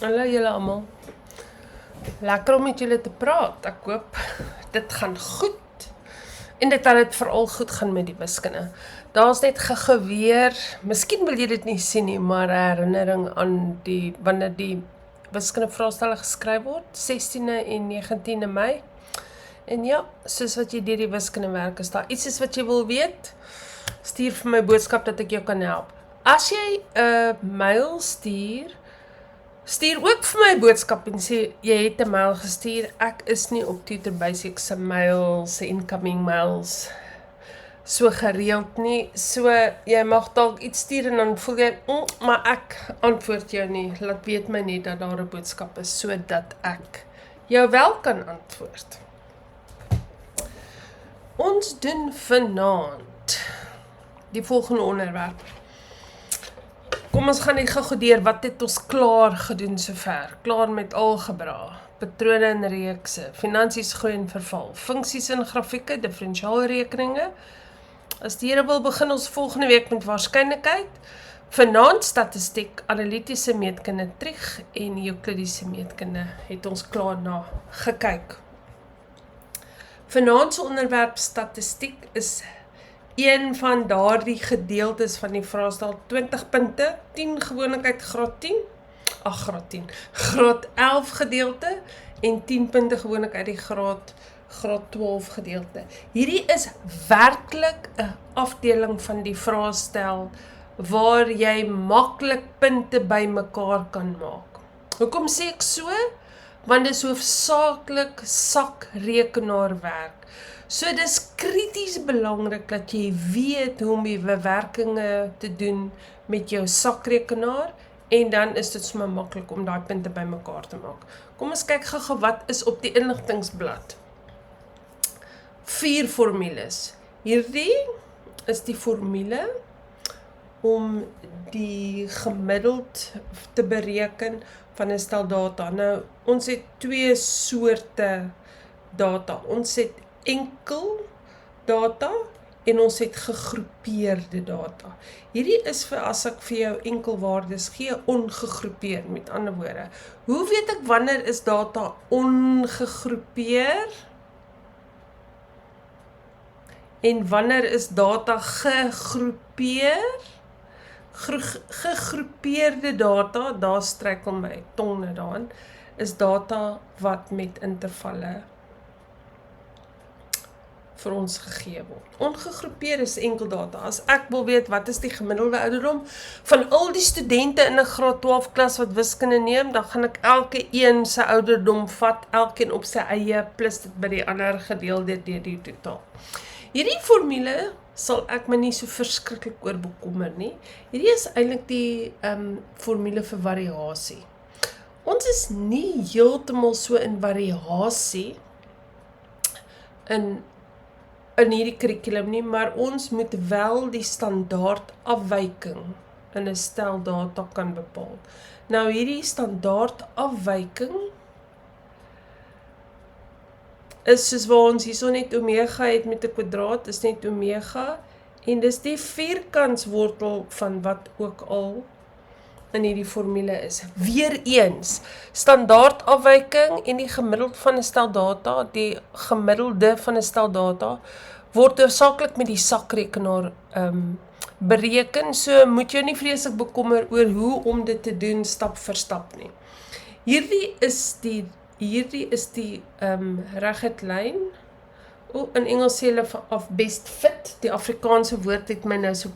Hallo julle almal. Lekker om met julle te praat. Ek hoop dit gaan goed. En dit dat dit veral goed gaan met die wiskunde. Daar's net geweer, miskien wil jy dit nie sien nie, maar 'n herinnering aan wanneer die wiskunde vraestelle geskryf word, 16de en 19de Mei. En ja, soos wat jy deur die wiskunde werk, is daar iets is wat jy wil weet, stuur vir my boodskap dat ek jou kan help. As jy 'n mail stuur ook vir my boodskap en sê, jy het 'n mail gestuur, ek is nie op Tutor Basics se mails, se incoming mails, so gereeld nie, so jy mag dalk iets stuur en dan voel jy, maar ek antwoord jou nie, laat weet my net dat daar 'n boodskap is, sodat ek jou wel kan antwoord. Ons doen vanaand die volgende onderwerp. Kom ons gaan net gou deur, wat het ons klaar gedoen sover? Klaar met algebra, patrone en reekse, finansies, groei en verval, funksies en grafieke, diferensiaalrekeninge. As die Here wil, begin ons volgende week met waarskynlikheid. Vanaand statistiek, analitiese meetkunde, trig en euklidiese meetkunde het ons klaar na gekyk. Vanaand se onderwerp statistiek is een van daardie gedeeltes van die vraestel, 20 punte, 10 gewoonlik uit graad 11 gedeelte en 10 punte gewoonlik uit die graad 12 gedeelte. Hierdie is werklik 'n afdeling van die vraestel waar jy maklik punte bymekaar kan maak. Hoekom sê ek so? Want dit is hoofsaaklik sakrekenaarwerk. So dis krities belangrik dat jy weet hoe om die bewerkinge te doen met jou sakrekenaar en dan is dit sommer maklik om daai punte bymekaar te maak. Kom ons kyk gou wat is op die inligtingsblad. 4 formules. Hierdie is die formule om die gemiddeld te bereken van 'n stel data. Nou, ons het 2 soorte data. Ons het enkel data en ons het gegroepeerde data. Hierdie is vir as ek vir jou enkelwaardes gee, ongegroepeerd, met ander woorde. Hoe weet ek wanneer is data ongegroepeer? En wanneer is data gegroepeer? Gegroepeerde data, daar struikel my tong net daarin, is data wat met intervalle vir ons gegee word. Ongegroepeer is enkel data. As ek wil weet wat is die gemiddelde ouderdom van al die studente in 'n graad 12 klas wat wiskunde neem, dan gaan ek elke een se ouderdom vat, elkeen op sy eie, plus dit by die ander gedeel deur die totaal. Hierdie formule sal ek my nie so verskriklik oor bekommer nie. Hierdie is eintlik die formule vir variasie. Ons is nie heeltemal so in variasie in hierdie kurrikulum nie, maar ons moet wel die standaard afwyking in 'n stel data kan bepaal. Nou hierdie standaard afwyking is soos waar ons hierso net omega het met 'n kwadraat, is net omega, en dis die vierkantswortel van wat ook al in hierdie formule is. Weereens, standaard afwyking en die gemiddeld van 'n stel data, die gemiddelde van 'n stel data, word hoofsaaklik met die sakrekenaar bereken, so moet jy nie vreeslik bekommer oor hoe om dit te doen stap vir stap nie. Hierdie is die reguit lyn. In Engels sê hulle of best fit, die Afrikaanse woord het my nou so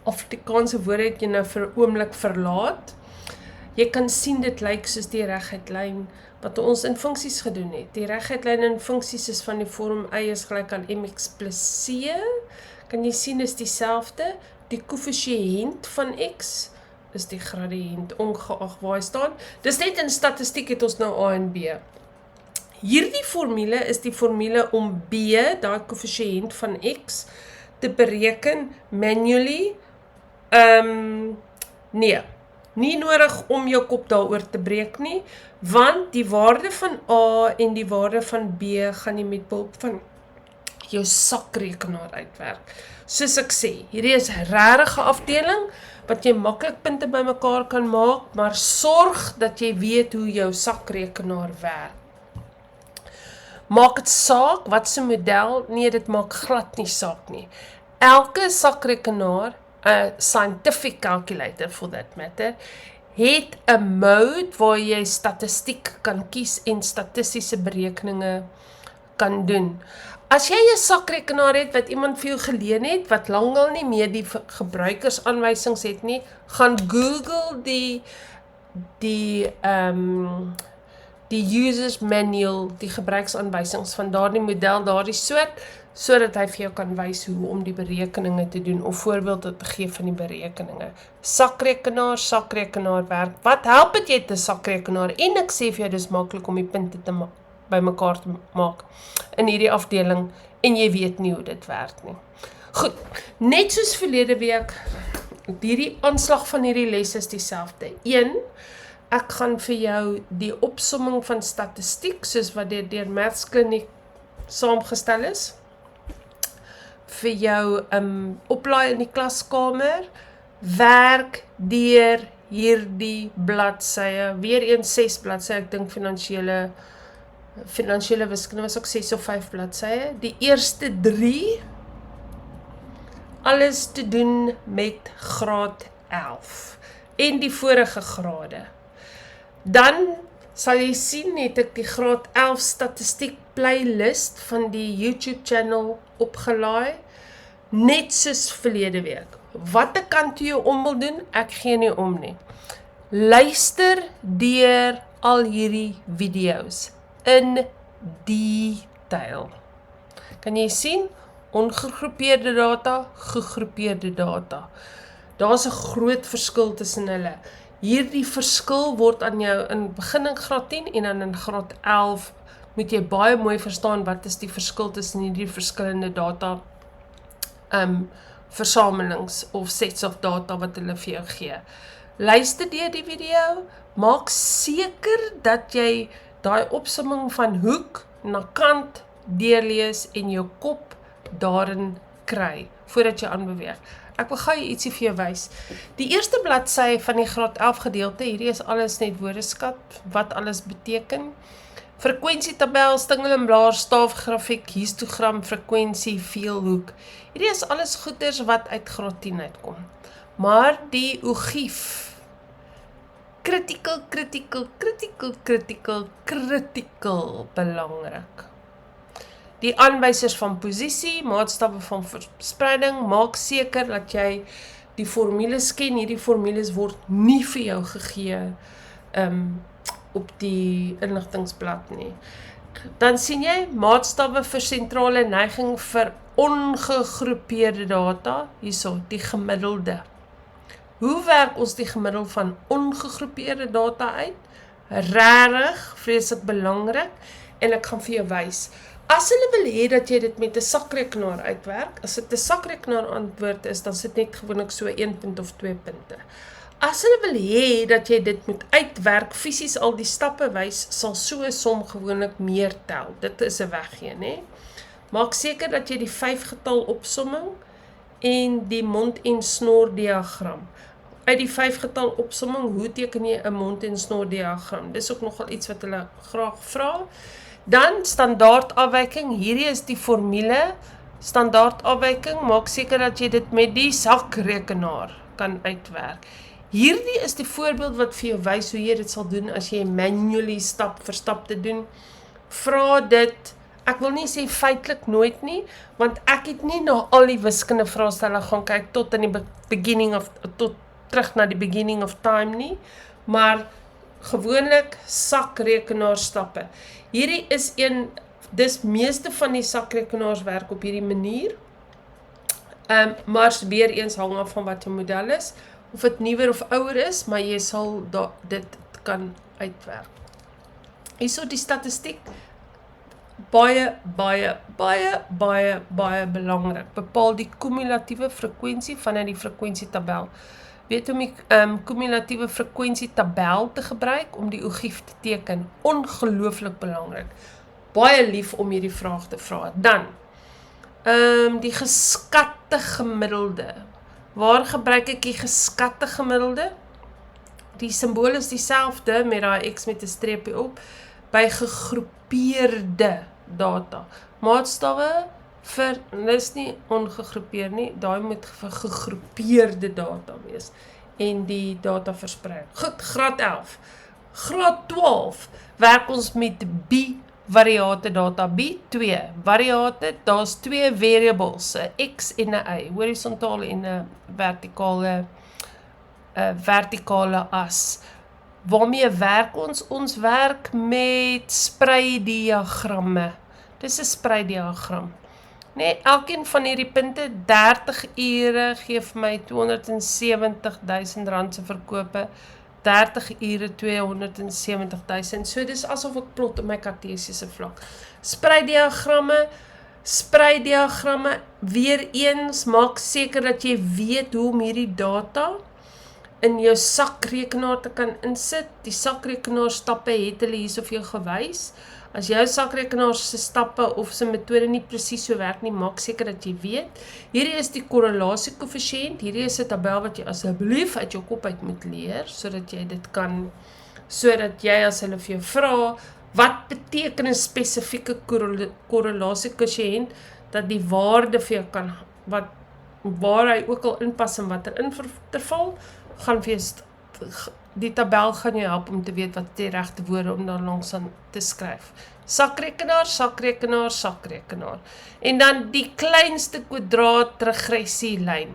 Afrikaanse woord het jy nou vir 'n oomblik verlaat. Jy kan sien dit lyk soos die reguit lyn wat ons in funksies gedoen het. Die reguit lyn in funksies is van die vorm y is gelyk aan mx plus c. Kan jy sien is dieselfde. Die koëffisiënt van x is die gradiënt ongeag waar hy staan. Dis net in statistiek het ons nou a en b. Hierdie formule is die formule om b, daai koëffisiënt van x, te bereken manually. Nee, nie nodig om jou kop daaroor te breek nie, want die waarde van a en die waarde van b gaan jy met behulp van jou sakrekenaar uitwerk. Soos ek sê, hierdie is regtig 'n afdeling wat jy maklik punte bymekaar kan maak, maar sorg dat jy weet hoe jou sakrekenaar werk. Maak dit saak, wat se model? Nee, dit maak glad nie saak nie. Elke sakrekenaar, 'n scientific calculator for that matter, het 'n mode waar jy statistiek kan kies en statistiese berekeninge kan doen. As jy 'n sakrekenaar het wat iemand vir jou geleen het, wat lankal nie meer die gebruikersaanwysings het nie, gaan Google die users manual, die gebruiksaanwysings van daardie model, daardie sodat hy vir jou kan wys hoe om die berekeninge te doen, of voorbeelde te gee van die berekeninge. Sakrekenaar werk. Wat help het jy te sakrekenaar? En ek sê vir jou, dis maklik om die punte bymekaar te maak in hierdie afdeling, en jy weet nie hoe dit werk nie. Goed, net soos verlede week, hierdie aanslag van hierdie les is dieselfde. 1, ek gaan vir jou die opsomming van statistiek, soos wat deur Maths Clinic saamgestel is, vir jou oplaai in die klaskamer, werk deur hierdie bladsye, weer eens 6 bladsye, ek dink finansiële wiskunde was ook 6 of 5 bladsye. Die eerste 3, alles te doen met graad 11 en die vorige grade. Dan sal jy sien, het ek die graad 11 statistiek playlist van die YouTube channel opgelaai, net soos verlede week. Wat ek kan toe jou om wil doen, ek gee nie om nie. Luister deur al hierdie video's in detail. Kan jy sien? Ongegroepeerde data, gegroepeerde data. Daar's 'n groot verskil tussen hulle. Hierdie verskil word aan jou in begin in graad 10 en dan in graad 11 moet jy baie mooi verstaan wat is die verskil tussen hierdie verskillende data versamelings of sets of data wat hulle vir jou gee. Luister deur die video, maak seker dat jy daai opsomming van hoek na kant deurlees en jou kop daarin kry, voordat jy aanbeweeg. Ek wil gou ietsie vir jou wys. Die eerste bladsy van die graad 11 gedeelte, hierdie is alles net woordeskat, wat alles beteken. Frekwensietabel, stingel en blaar, staafgrafiek, histogram, frekwensie, veelhoek. Hierdie is alles goeders wat uit graad 10 uitkom. Maar die ogief, critical belangrik. Die aanwysers van posisie, maatstawwe van verspreiding, maak seker dat jy die formules ken. Hierdie formules word nie vir jou gegee op die inligtingsblad nie. Dan sien jy maatstawwe vir sentrale neiging vir ongegroepeerde data, hierso, die gemiddelde. Hoe werk ons die gemiddelde van ongegroepeerde data uit? Regtig, vreeslik belangrik, en ek gaan vir jou wys. As hulle wil hê dat jy dit met 'n sakrekenaar uitwerk, as dit 'n sakrekenaar antwoord is, dan sit net gewoonlik so 1 punt of 2 punte. As hulle wil hê dat jy dit moet uitwerk, fisies al die stappe wys, sal so 'n som gewoonlik meer tel. Dit is 'n weggee, né? Maak seker dat jy die 5-getal opsomming en die mond- en snordiagram. Uit die 5-getal opsomming, hoe teken jy 'n mond- en snordiagram? Dis ook nogal iets wat hulle graag vra. Dan standaardafwyking, hierdie is die formule, standaardafwyking, maak seker dat jy dit met die sakrekenaar kan uitwerk. Hierdie is die voorbeeld wat vir jou wys hoe jy dit sal doen as jy manually stap vir stap te doen. Vra dit, ek wil nie sê feitelik nooit nie, want ek het nie na al die wiskunde vraestelle gaan kyk tot in die terug na die beginning of time nie, maar gewoonlik sakrekenaarstappe. Hierdie is dis meeste van die sakrekenaars werk op hierdie manier, maar weer eens hang af van wat jou model is, of het nuwer of ouer is, maar jy sal dit kan uitwerk. Hierso die statistiek, baie belangrik. Bepaal die kumulatiewe frekwensie vanuit die frekwensietabel. Weet om die kumulatiewe frekwensietabel te gebruik om die ogief te teken. Ongelooflik belangrik. Baie lief om hierdie vraag te vra. Dan, die geskatte gemiddelde Waar gebruik ek die geskatte gemiddelde? Die simbool is dieselfde met daai X met 'n streepie op by gegroepeerde data. Maatstawwe vir, dis nie ongegroepeer nie, daai moet vir gegroepeerde data wees en die data versprei. Goed, graad 11. Graad 12 werk ons met bivariate data. B2 variate, daar's 2 variables, 'n X en 'n Y, horisontale en 'n vertikale as. Waarmee werk ons? Ons werk met spreidiagramme. Dis 'n spreidiagram. Nee, elkeen van hierdie punte, 30 ure gee vir my R270.000 se verkope. 30 ure 270.000. So dis asof ek plot op my kartesiese vlak. Spreidiagramme, weer eens, maak seker dat jy weet hoe om hierdie data in jou sakrekenaar te kan insit. Die sakrekenaar stappe het hulle hierso vir jou gewys. As jou sakrekenaar se stappe of se metode nie presies so werk nie, maak seker dat jy weet. Hierdie is die korrelasiekoëffisiënt. Hierdie is 'n tabel wat jy asseblief uit jou kop uit moet leer, sodat jy dit kan, sodat jy as hulle vir jou vra, wat beteken 'n spesifieke korrelasiekoëffisiënt, dat die waarde vir jou kan, waar hy ook al inpas in watter interval, gaan vir jou die tabel gaan jou help om te weet wat die regte woorde om daar langs aan te skryf. Sakrekenaar, sakrekenaar, sakrekenaar. En dan die kleinste kwadraat regressielyn.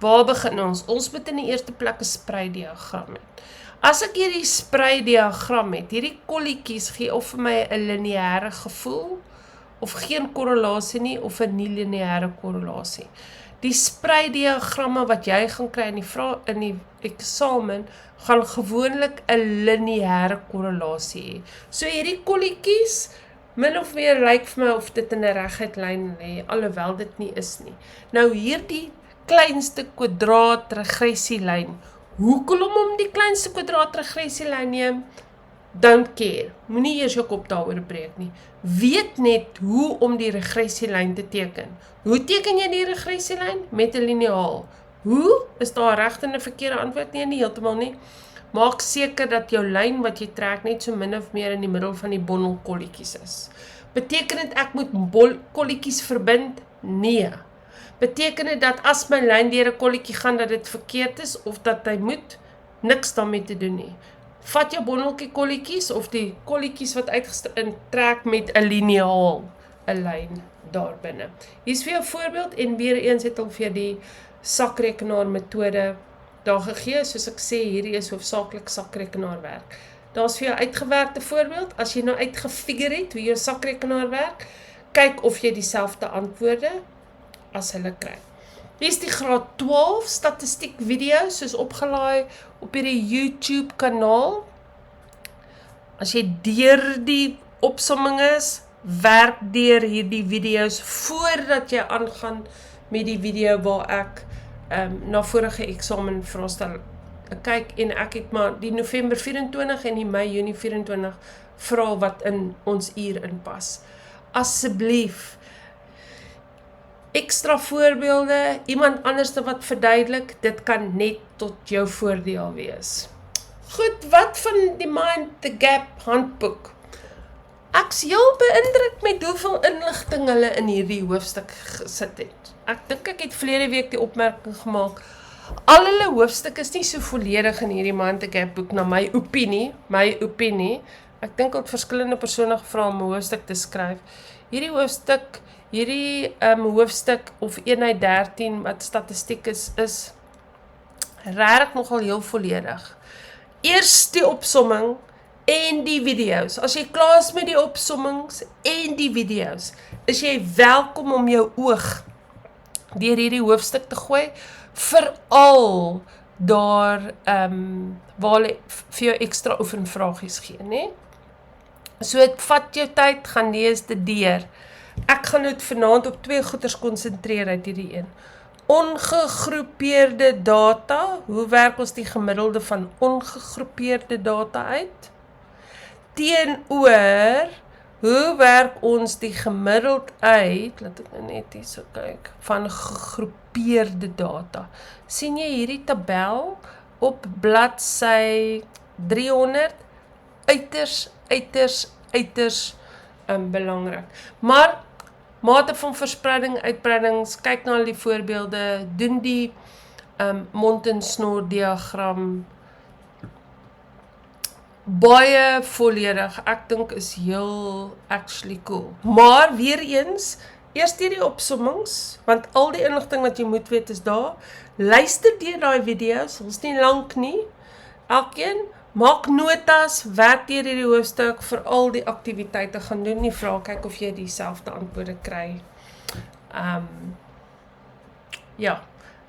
Waar begin ons? Ons moet in die eerste plek 'n spreidiagram hê. As ek hierdie spreidiagram het, hierdie kolletjies gee of vir my 'n lineêre gevoel, of geen korrelasie nie, of 'n nie-lineêre korrelasie. Die spreidiagramme wat jy gaan kry in die eksamen, gaan gewoonlik 'n lineêre korrelasie hê. So hierdie kolletjies, min of meer lyk vir my of dit in 'n reguit lyn lê, alhoewel dit nie is nie. Nou hierdie kleinste kwadraat regressielyn, hoekom om die kleinste kwadraat regressielyn neem? Don't care, moenie eers jou kop daaroor breek nie. Weet net hoe om die regressielyn te teken. Hoe teken jy die regressielyn? Met 'n liniaal. Hoe? Is daar 'n regte en 'n verkeerde antwoord? Nee, nie heeltemal nie. Maak seker dat jou lyn wat jy trek net so min of meer in die middel van die bondel kolletjies is. Beteken dit ek moet kolletjies verbind? Nee. Beteken dit dat as my lyn deur 'n kolletjie gaan dat dit verkeerd is of dat hy moet? Niks daarmee te doen nie. Vat jou bondeltjie kolletjies of die kolletjies wat uitgestrek trek met 'n liniaal, 'n lyn daar binne. Hier's vir jou 'n voorbeeld en weer eens het hom vir die sakrekenaar metode daar gegee, soos ek sê, hierdie is hoofsaaklik sakrekenaar werk. Daar's vir jou uitgewerkte voorbeeld, as jy nou uitgefigure het hoe jou sakrekenaar werk, kyk of jy dieselfde antwoorde as hulle kry. Hier is die graad 12 statistiek video, soos opgelaai op hierdie YouTube kanaal. As jy deur die opsomming is, werk deur hierdie video's voordat jy aangaan met die video waar ek na vorige eksamen vraestel kyk en ek het maar die November 24 en die Mei Junie 24 vrae wat in ons uur inpas. Asseblief, ekstra voorbeelde, iemand anders wat verduidelik, dit kan net tot jou voordeel wees. Goed, wat van die Mind the Gap handboek? Ek's heel beïndruk met hoeveel inligting hulle in hierdie hoofstuk gesit het. Ek dink ek het verlede week die opmerking gemaak, al hulle hoofstukke is nie so volledig in hierdie Mind the Gap boek, na my opinie. Ek dink ook verskillende persone gevra om 'n hoofstuk te skryf. Hierdie hoofstuk of 1/13 wat statistiek is regtig nogal heel volledig. Eers die opsomming en die video's. As jy klaar is met die opsommings en die video's, is jy welkom om jou oog deur hierdie hoofstuk te gooi, veral daar waar hulle vir jou ekstra oefenvragies gee, né? So het vat jou tyd, gaan lees dit deur. Ek gaan nou vanaand op 2 goeters konsentreer uit hierdie een. Ongegroepeerde data, hoe werk ons die gemiddelde van ongegroepeerde data uit? Teenoor, hoe werk ons die gemiddeld uit, laat ek nou net hier so kyk, van gegroepeerde data. Sien jy hierdie tabel op bladsy 300, uiters belangrik. Maar mate van verspreiding, uitbreidings, kyk na die voorbeelde, doen die mond en snor diagram baie volledig. Ek dink is heel actually cool. Maar weer eens, eers die opsommings, want al die inligting wat jy moet weet is daar. Luister deur daai video's, ons nie lank nie. Elkeen maak notas, werk deur hierdie hoofstuk, vir al die aktiwiteite gaan doen, nie vra, kyk of jy dieselfde antwoorde kry. Ja,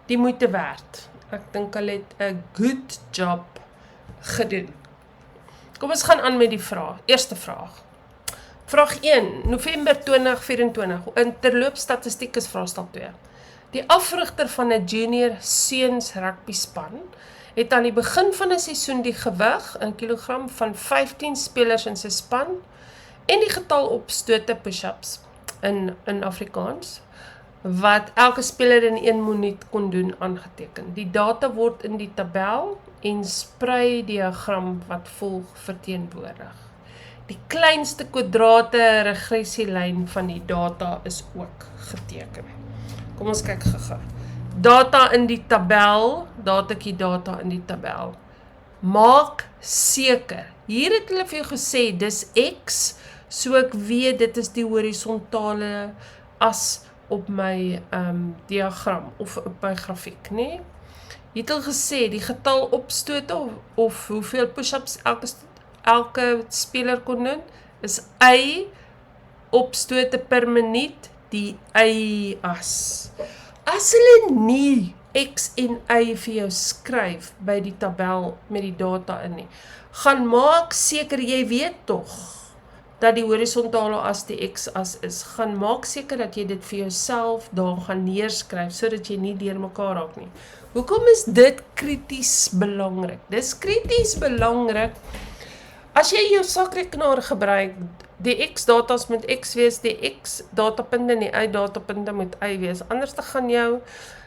die moeite werd. Ek dink hulle het 'n good job gedoen. Kom ons gaan aan met die vraag. Eerste vraag. Vraag 1, November 2024. In terloop statistiek is vraestel 2. Die afrigter van 'n junior seuns rugby span het aan die begin van 'n seisoen die gewig in kilogram van 15 spelers in sy span en die getal opstote push-ups in Afrikaans wat elke speler in 1 minuut kon doen aangeteken. Die data word in die tabel en sprei diagram wat volg verteenwoordig. Die kleinste kwadrate regressielyn van die data is ook geteken. Kom ons kyk gou-gou. Data in die tabel, datatjie data in die tabel. Maak seker. Hier het hulle vir jou gesê, dis X, so ek weet dit is die horisontale as op my diagram of op my grafiek, nee? Hier het hulle gesê, die getal opstote of hoeveel push-ups elke speler kon doen, is Y opstote per minuut, die Y-as. As hulle nie X en Y vir jou skryf by die tabel met die data in nie, gaan maak seker, jy weet tog, dat die horisontale as die X-as is, gaan maak seker dat jy dit vir jouself daar gaan neerskryf, sodat jy nie deur mekaar raak nie. Hoekom is dit krities belangrik? Dis krities belangrik, as jy jou sakrekenaar gebruik, die X-datas moet X wees, die X-datapunte en die Y-datapunte moet Y wees, anders dan gaan jou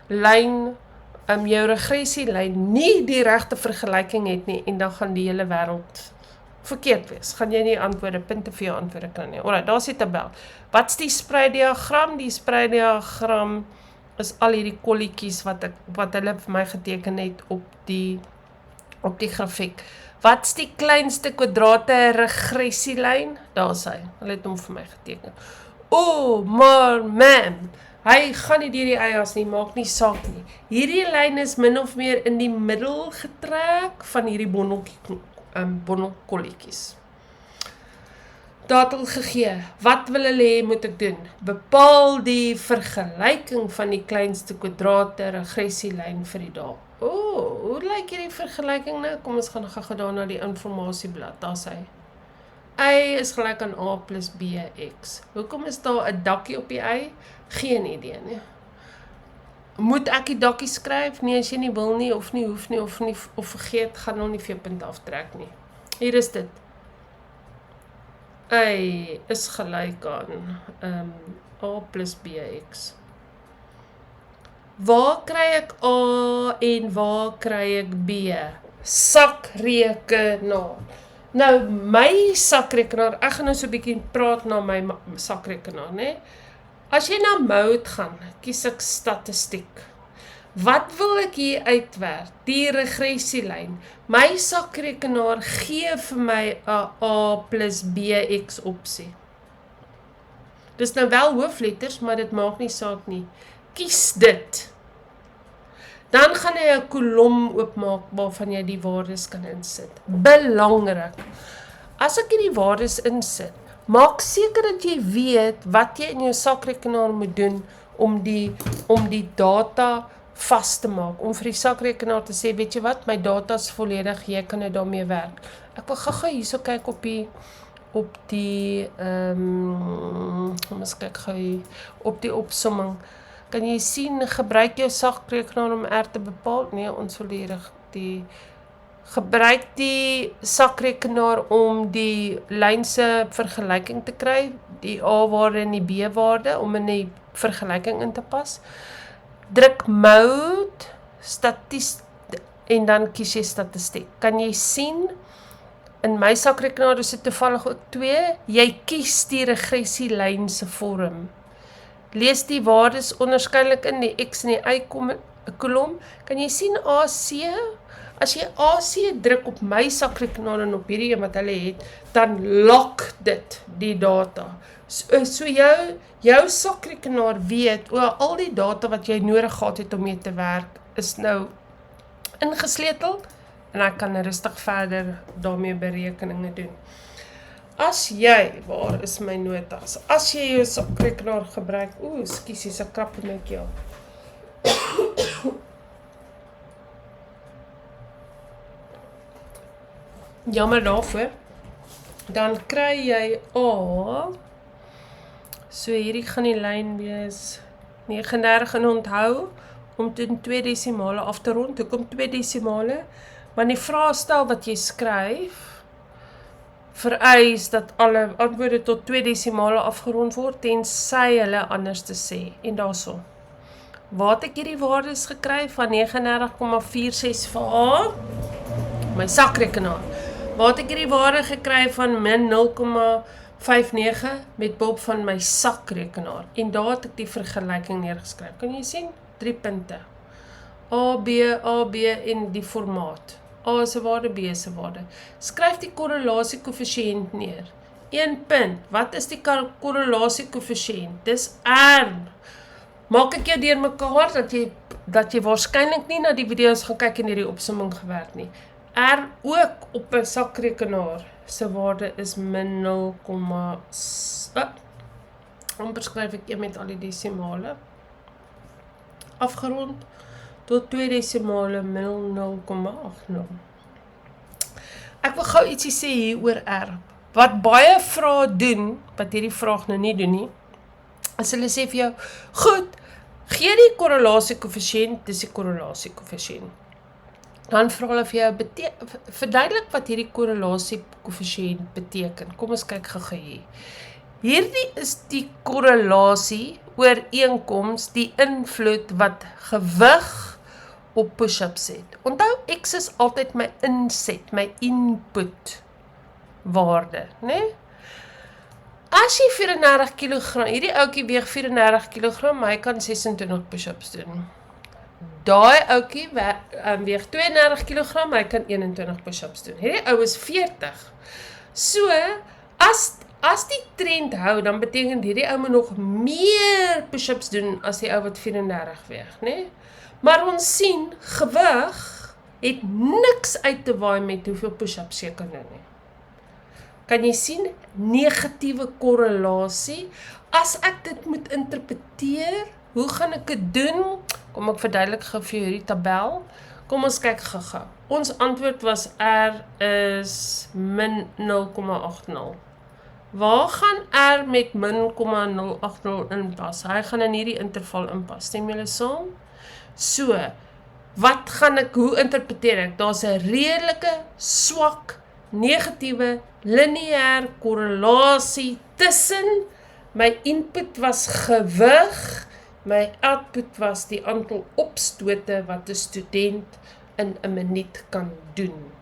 lyn, jou regressielyn nie die regte vergelyking het nie, en dan gaan die hele wêreld verkeerd wees, gaan jy nie antwoorde, punte vir jou antwoorde kan nie. Alright, daar is die tabel. Wat is die spreidiagram? Die spreidiagram is al hierdie kolletjies wat hulle vir my geteken het op die grafiek. Wat is die kleinste kwadrate regressielyn? Daar is hy, hulle het hom vir my geteken. Maar man, hy gaan nie deur die y-as nie, maak nie saak nie. Hierdie lyn is min of meer in die middel getrek van hierdie bondelkolletjies. Datel gegee, wat wil hulle hê moet ek doen? Bepaal die vergelyking van die kleinste kwadrate regressielyn vir die dag. Hoe lyk hierdie vergelyking nou? Kom ons gaan gou daar na die informasieblad, daar is hy. Y is gelyk aan A plus BX. Hoekom is daar 'n dakkie op die Y? Geen idee nie. Moet ek die dakkie skryf? Nee, as jy nie wil nie, of nie, hoef nie, of vergeet, gaan nog nie vir jou punt aftrek nie. Hier is dit. Y is gelyk aan A plus BX. Waar kry ek A en waar kry ek B? Sakrekenaar. Nou, my sakrekenaar, ek gaan nou so 'n bietjie praat na my sakrekenaar, né? As jy na mode gaan, kies ek statistiek. Wat wil ek hier uitwerk? Die regressielyn. My sakrekenaar gee vir my 'n A plus BX opsie. Dis nou wel hoofletters, maar dit maak nie saak nie. Kies dit. Dan gaan hy 'n kolom oopmaak waarvan jy die waardes kan insit. Belangrik. As ek hierdie waardes insit, maak seker dat jy weet wat jy in jou sakrekenaar moet doen om die data vas te maak. Om vir die sakrekenaar te sê, weet jy wat, my data is volledig, jy kan nou daarmee werk. Ek wil gou hierso kyk op die ons kyk gou op die opsomming. Kan jy sien, gebruik jou sakrekenaar om te bepaal? Nee, ons wil die Gebruik die sakrekenaar om die lynse vergelyking te kry, die A-waarde en die B-waarde, om in die vergelyking in te pas. Druk mode, en dan kies jy statistiek. Kan jy sien, in my sakrekenaar is dit toevallig ook 2, jy kies die regressielyn se vorm. Lees die waardes onderskeidelik in die X en die Y kolom. Kan jy sien AC? As jy AC druk op my sakrekenaar en op hierdie wat hulle het, dan lock dit die data. So jou sakrekenaar weet, al die data wat jy nodig gehad het om mee te werk, is nou ingesleuteld en ek kan rustig verder daarmee berekeninge doen. As jy, waar is my notas? As jy jou sakrekenaar gebruik, skus, hier's 'n krap in my keel. Jammer daarvoor. Dan kry jy so hierdie gaan die lyn wees 39 en onthou om teen 2 desimale af te rond. Hoekom 2 desimale? Want die vraestel wat jy skryf vereis dat alle antwoorde tot 2 desimale afgerond word tensy hulle anders te sê. En daarso. Waar het ek hierdie waardes gekry van 39,46 vir A? My sakrekenaar. Waar het ek hierdie waarde gekry van min 0,59 met behulp van my sakrekenaar? En daar het ek die vergelyking neergeskryf. Kan jy sien? 3 punte. A, B en die formaat. A se waarde, B se waarde. Skryf die korrelasiekoëffisiënt neer. 1 punt. Wat is die korrelasiekoëffisiënt? Dis R. Maak ek jou deurmekaar dat jy waarskynlik nie na die video's gaan kyk en hierdie opsomming gewerk nie. R ook op 'n sakrekenaar se waarde is min 0, amper skryf ek met al die desimale. Afgerond tot 2 desimale min 0,80. Ek wil gou ietsie sê hier oor R. Wat baie vrae doen, wat hierdie vraag nou nie doen nie, as hulle sê vir jou, goed, gee die korrelasiekoëffisiënt, dis die korrelasiekoëffisiënt. Dan vra hulle vir jou, verduidelik wat hierdie korrelasiekoëffisiënt beteken. Kom ons kyk gou hier. Hierdie is die korrelasie, ooreenkoms, die invloed wat gewig op push-ups het. Onthou, X is altyd my inset, my input waarde, né? As jy 34 kg, hierdie ouetjie weeg 34 kg, maar hy kan 26 push-ups doen. Daai ouetjie weeg 32 kg, maar hy kan 21 push-ups doen. Hierdie ou is 40. So, as die trend hou, dan beteken hierdie ou moet nog meer push-ups doen as die ou wat 34 weeg, né? Maar ons sien, gewig het niks uit te waai met hoeveel push-ups jy kan doen nie. Kan jy sien, negatiewe korrelasie. As ek dit moet interpreteer, hoe gaan ek dit doen? Kom ek verduidelik gou vir hierdie tabel. Kom ons kyk gou. Ons antwoord was R is min 0,80. Waar gaan R met min 0,080 inpas? Hy gaan in hierdie interval inpas. Stem julle saam? So, hoe interpreteer ek? Daar's 'n redelike, swak, negatiewe, lineêr korrelasie tussen my input was gewig, my output was die aantal opstote wat 'n student in 'n minuut kan doen.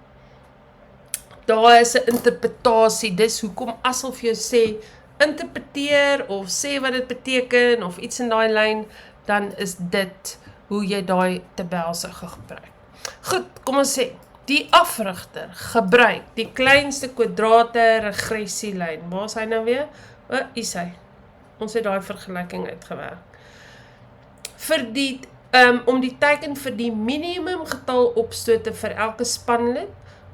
Daar is 'n interpretasie, dis hoekom Assel vir jou sê, interpreteer of sê wat dit beteken of iets in daai lyn, dan is dit hoe jy daai tabel sou gebruik. Goed, kom ons sê, die afrigter gebruik die kleinste kwadrate regressielyn. Waar is hy nou weer? Hier is hy. Ons het daai vergelyking uitgewerk. Om die teiken vir die minimum getal opstote vir elke spanlid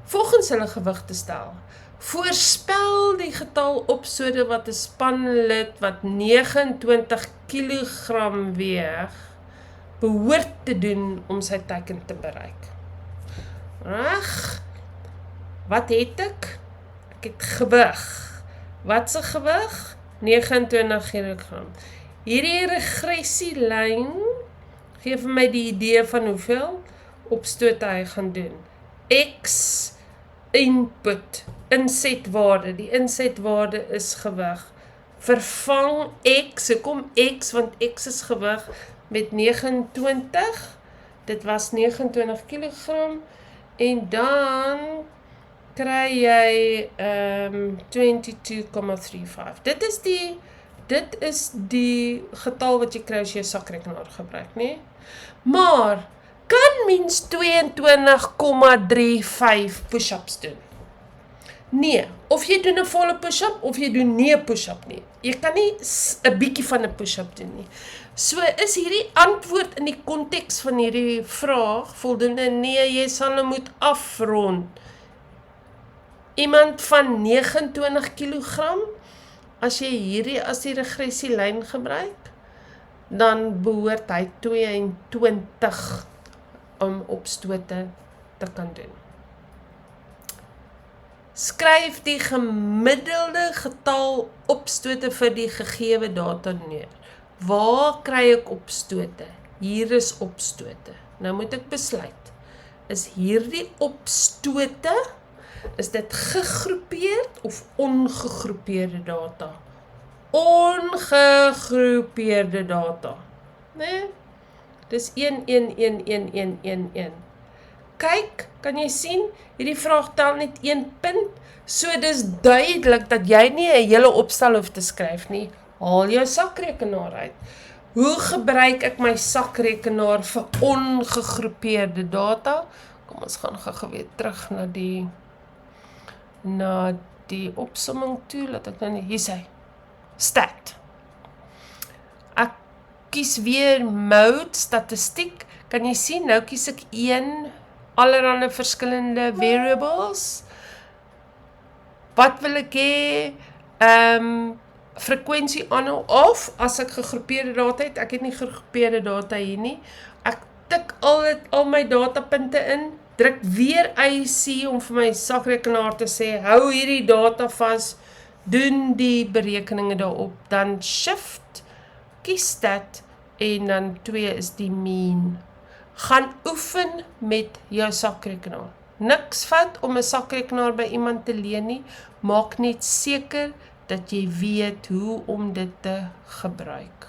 volgens hulle gewig te stel. Voorspel die getal opstote wat 'n spanlid wat 29 kg weeg behoort te doen om sy teiken te bereik. Reg? Wat het ek? Ek het gewig. Wat se gewig? 29 kg. Hierdie regressielyn gee vir my die idee van hoeveel opstote hy gaan doen. X input, insetwaarde, die insetwaarde is gewig. Vervang X, hoekom X, want X is gewig met 29, dit was 29 kilogram, en dan kry jy 22,35. Dit is die getal wat jy kry as jy sakrekenaar gebruik, nee? Maar kan mens 22,35 push-ups doen? Nee, of jy doen 'n volle push-up of jy doen nie 'n push-up nie. Jy kan nie 'n bietjie van 'n push-up doen nie. So is hierdie antwoord in die konteks van hierdie vraag voldoende? Nee, jy sal moet afrond. Iemand van 29 kilogram, as jy hierdie as die regressielyn gebruik, dan behoort hy 22 opstote te kan doen. Skryf die gemiddelde getal opstote vir die gegewe data neer. Waar kry ek opstote? Hier is opstote. Nou moet ek besluit. Is hierdie opstote, is dit gegroepeerd of ongegroepeerde data? Ongegroepeerde data. Nee? Dis 1. Kyk, kan jy sien, hierdie vraag tel net 1 punt, so dis duidelik dat jy nie 'n hele opstel hoef te skryf nie. Haal jou sakrekenaar uit. Hoe gebruik ek my sakrekenaar vir ongegroepeerde data? Kom ons gaan gou weer terug na die opsomming toe, laat ek nou nie, hier sê, stat. Ek kies weer mode, statistiek, kan jy sien, nou kies ek allerhande verskillende variables. Wat wil ek hê? Frekwensie on of off, as ek gegroepeerde data het, ek het nie gegroepeerde data hier nie. Ek tik al my datapunte in, druk weer IC om vir my sakrekenaar te sê, hou hierdie data vas, doen die berekeninge daarop, dan shift, kies stat, en dan 2 is die mean. Gaan oefen met jou sakrekenaar. Niks fout om 'n sakrekenaar by iemand te leen nie, maak net seker dat jy weet hoe om dit te gebruik.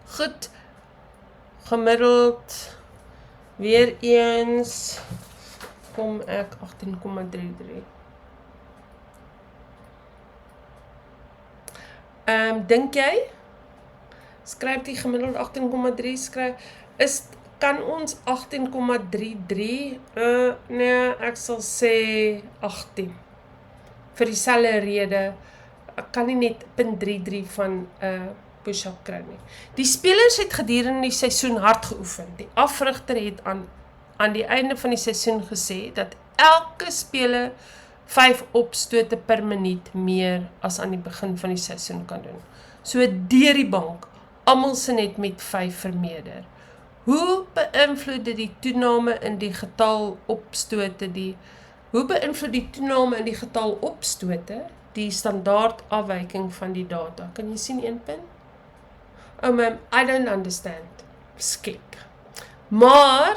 Goed, gemiddeld, weer eens, kom ek 18,33. Dink jy, skryf die gemiddeld 18,3, skryf, kan ons 18,33, nee, ek sal sê 18. Vir dieselfde rede, ek kan nie net 0,33 van push-up kry nie. Die spelers het gedurende die seisoen hard geoefen. Die afrigter het aan die einde van die seisoen gesê, dat elke speler 5 opstote per minuut meer as aan die begin van die seisoen kan doen. So deur die bank, almal se net met 5 vermeerder. Hoe beïnvloed die toename in die getal opstote die standaard afwyking van die data? Kan jy sien 1 punt? Oh ma'am, I don't understand. Skip. Maar,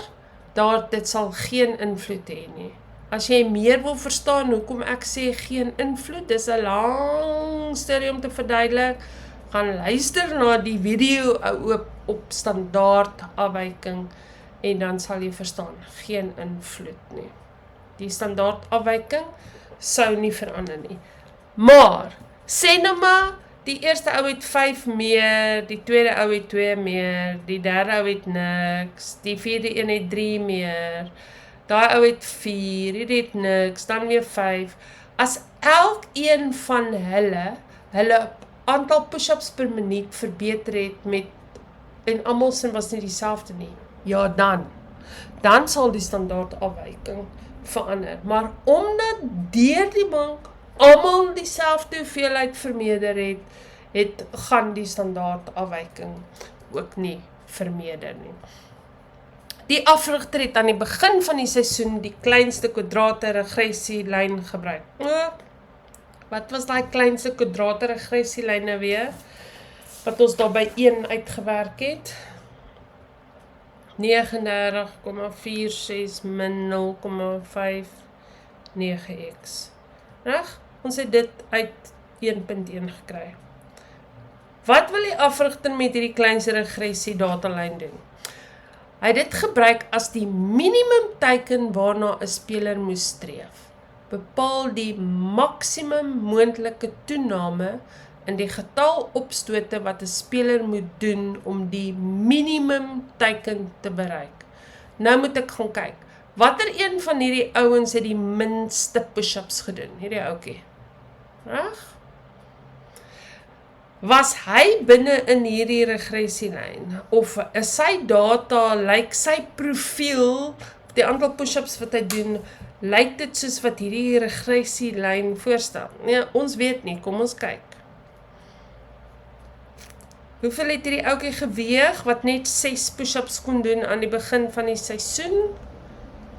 dit sal geen invloed hê nie. As jy meer wil verstaan hoekom ek sê geen invloed, dis 'n lang storie om te verduidelik, gaan luister na die video op standaard afwyking en dan sal jy verstaan, geen invloed nie. Die standaard afwyking sou nie verander nie. Maar, sê nou maar, die eerste ou het 5 meer, die tweede ou het 2 meer, die derde ou het niks, die vierde een het 3 meer, daai ou het 4, hierdie het niks, dan weer 5. As elkeen van hulle aantal push-ups per minuut verbeter het met, en almal sin was nie dieselfde nie, ja dan sal die standaard afwyking verander. Maar omdat deur die bank almal dieselfde hoeveelheid vermeerder het gaan die standaard afwyking ook nie vermeerder nie. Die afrigter het aan die begin van die seisoen die kleinste kwadrate regressielyn gebruik. Wat was daai kleinste kwadrate regressielyn nou weer? Wat ons daar by 1 uitgewerk het? 39,46 min 0,59x. Reg? Ons het dit uit 1.1 gekry. Wat wil die afrigter met hierdie kleinste regressie datalyn doen? Hy het dit gebruik as die minimum teiken waarna 'n speler moes streef. Bepaal die maksimum moontlike toename in die getal opstote wat 'n speler moet doen om die minimum teiken te bereik. Nou moet ek gaan kyk, watter een van hierdie ouens het die minste push-ups gedoen? Hierdie ouetjie. Reg? Was hy binne in hierdie regressielyn? Of is sy data, lyk sy profiel, die aantal push-ups wat hy doen, lyk dit soos wat hierdie regressielyn voorstel? Nee, ons weet nie, kom ons kyk. Hoeveel het hierdie ouetjie geweeg wat net 6 push-ups kon doen aan die begin van die seisoen?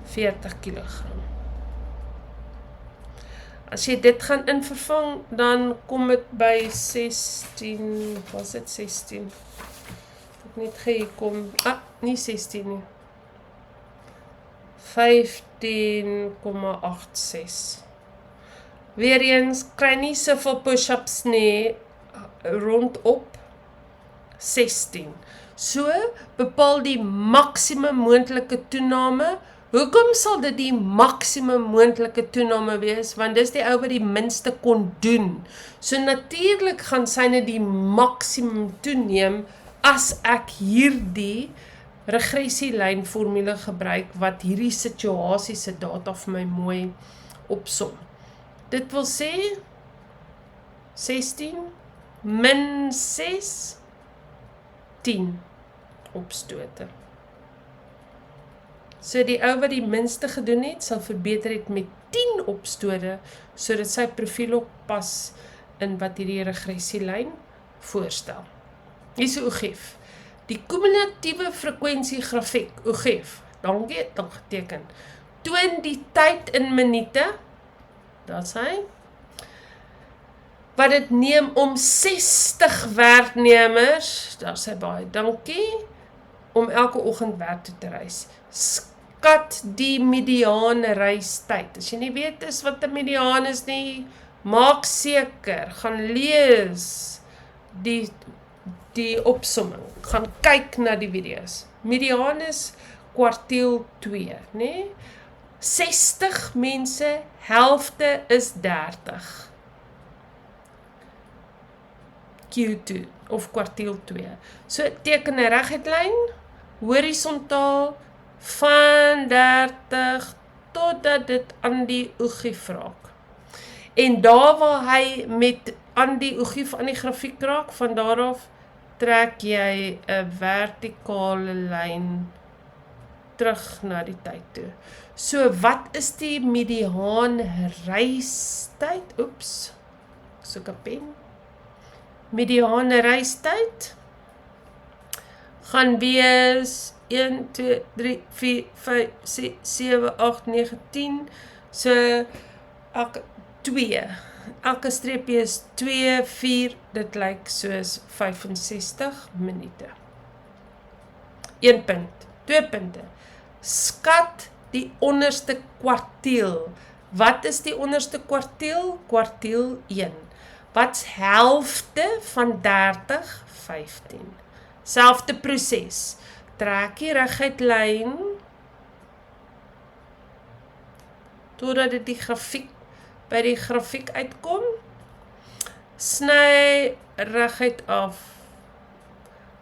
40 kg. As jy dit gaan invervang, dan kom dit by 16, was dit 16? Ek net gekom, nie 16 nie. 15,86. Weereens, kry nie soveel push-ups nie, rondop 16. So, bepaal die maksimum moontlike toename. Hoekom sal dit die maksimum moontlike toename wees? Want dis die ou wat die minste kon doen. So natuurlik gaan syne die maksimum toeneem as ek hierdie regressielyn formule gebruik wat hierdie situasie se data vir my mooi opsom. Dit wil sê 16 min 6 10 opstote. So die ou wat die minste gedoen het, sal verbeter het met 10 opstote, sodat sy profiel ook pas in wat hierdie regressielyn voorstel. Hier is OGIF. Die kumulatiewe frekwensie grafiek, OGIF, dankie, het al geteken, toon die tyd in minute, dat is hy, wat dit neem om 60 werknemers, daar sê baie dankie, om elke oggend werk toe te reis. Skat die mediane reistyd. As jy nie weet is wat 'n mediaan is nie, maak seker, gaan lees die opsomming, gaan kyk na die video's. Mediaan is kwartiel 2, nee? 60 mense, helfte is 30. Q2 of kwartiel 2. So teken 'n reguitlyn, horisontaal van 30 totdat dit aan die OGIF raak. En daar waar hy met aan die OGIF aan die grafiek raak, van daar af trek jy 'n vertikale lyn terug na die tyd toe. So wat is die mediaan reistyd? Oeps, soek 'n pen. Mediane reistyd gaan wees 1, 2, 3, 4, 5, 6, 7, 8, 9, 10. So, elke streepie is 2, 4, dit lyk soos 65 minute. 1 punt, 2 punte. Skat die onderste kwartiel. Wat is die onderste kwartiel? Kwartiel 1. Wat's helfte van 30? 15. Selfde proses. Trek die reguitlyn totdat dit by die grafiek uitkom. Sny reguit af.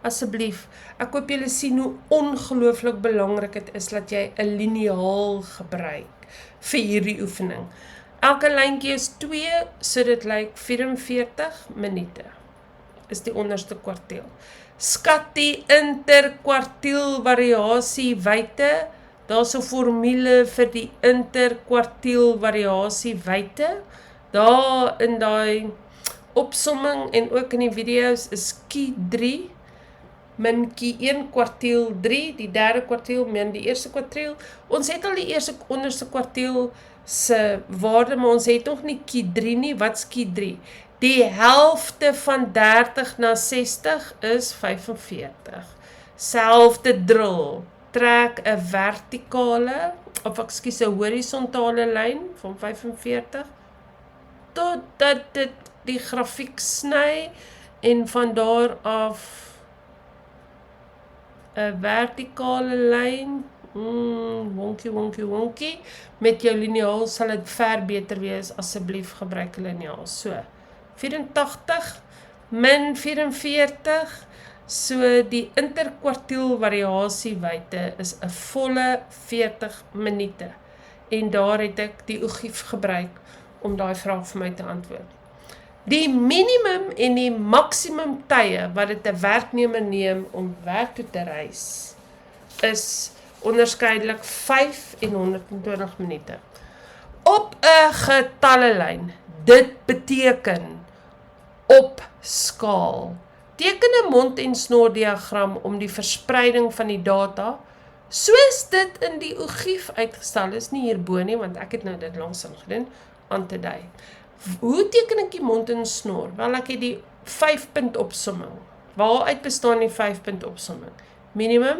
Asseblief, ek hoop julle sien hoe ongelooflik belangrik dit is dat jy 'n liniaal gebruik vir hierdie oefening. Elke lyntjie is 2, so dit lyk 44 minute. Is die onderste kwartiel. Skat die interkwartiel variasie wyte. Daar's 'n formule vir die interkwartiel variasie wyte. Daar in daai opsomming en ook in die video's is Q3 min Q1 kwartiel 3, die derde kwartiel min die eerste kwartiel. Ons het al die onderste kwartiel se waarde, maar ons het nog nie Q3 nie. Wat's Q3? Die helfte van 30 na 60 is 45. Selfde drill. trek 'n vertikale, of ekskuus 'n horisontale lyn van 45 totdat dit die grafiek sny en van daar af 'n vertikale lyn, wonkie, met jou liniaal sal dit ver beter wees, asseblief gebruik 'n liniaal. So, 84 min 44, so die interkwartiel variasiewyte is 'n volle 40 minute. En daar het ek die ogief gebruik om daai vraag vir my te antwoord. Die minimum en die maksimum tye wat dit 'n werknemer neem om werk toe te reis, is onderskeidelik 5 en 120 minute. Op 'n getallelyn, dit beteken op skaal. Teken 'n mond- en snordiagram om die verspreiding van die data, soos dit in die ogief uitgestel is, nie hierbo nie, want ek het nou dit langsaan gedoen, aan te dui. Hoe teken ek die mond en snor? Wel, ek het die 5-punt opsomming. Waaruit bestaan die 5-punt opsomming? Minimum,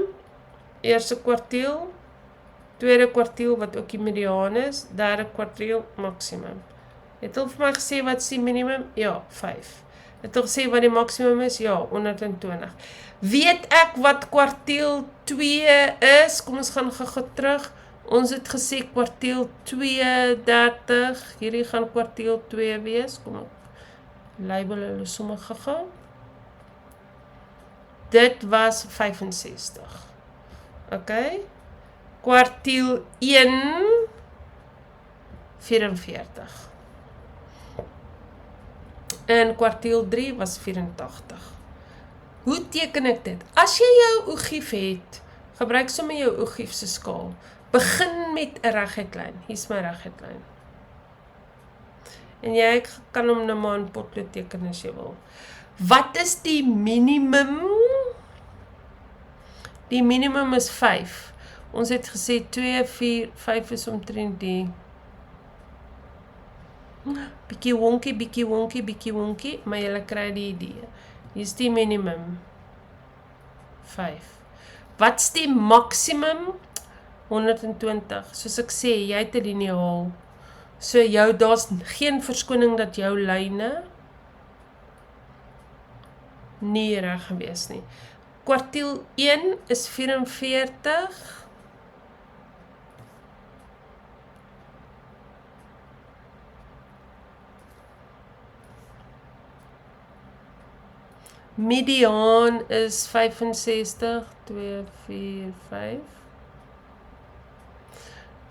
eerste kwartiel, tweede kwartiel wat ook die mediaan is, derde kwartiel maksimum. Het hulle vir my gesê wat is die minimum? Ja, 5. Het hulle gesê wat die maksimum is? Ja, 120. Weet ek wat kwartiel 2 is? Kom ons gaan gou terug. Ons het gesê kwartiel 32, hierdie gaan kwartiel 2 wees, kom op, label hulle sommer gou. Dit was 65, ok, kwartiel 1, 44, en kwartiel 3 was 84. Hoe teken ek dit? As jy jou ogief het, gebruik sommer jou ogief se skaal. Begin met 'n reguitlyn. Hier's my reguitlyn. En jy kan hom nou maar in potlood teken as jy wil. Wat is die minimum? Die minimum is 5. Ons het gesê 2, 4, 5 is omtrent die bietjie wonkie, maar jy kry die idee. Hier's die minimum 5. Wat's die maksimum? 120, soos ek sê, jy het 'n liniaal, so daar's geen verskoning dat jou lyne nie reg gewees nie. Kwartiel 1 is 44, mediaan is 65, 2, 4, 5,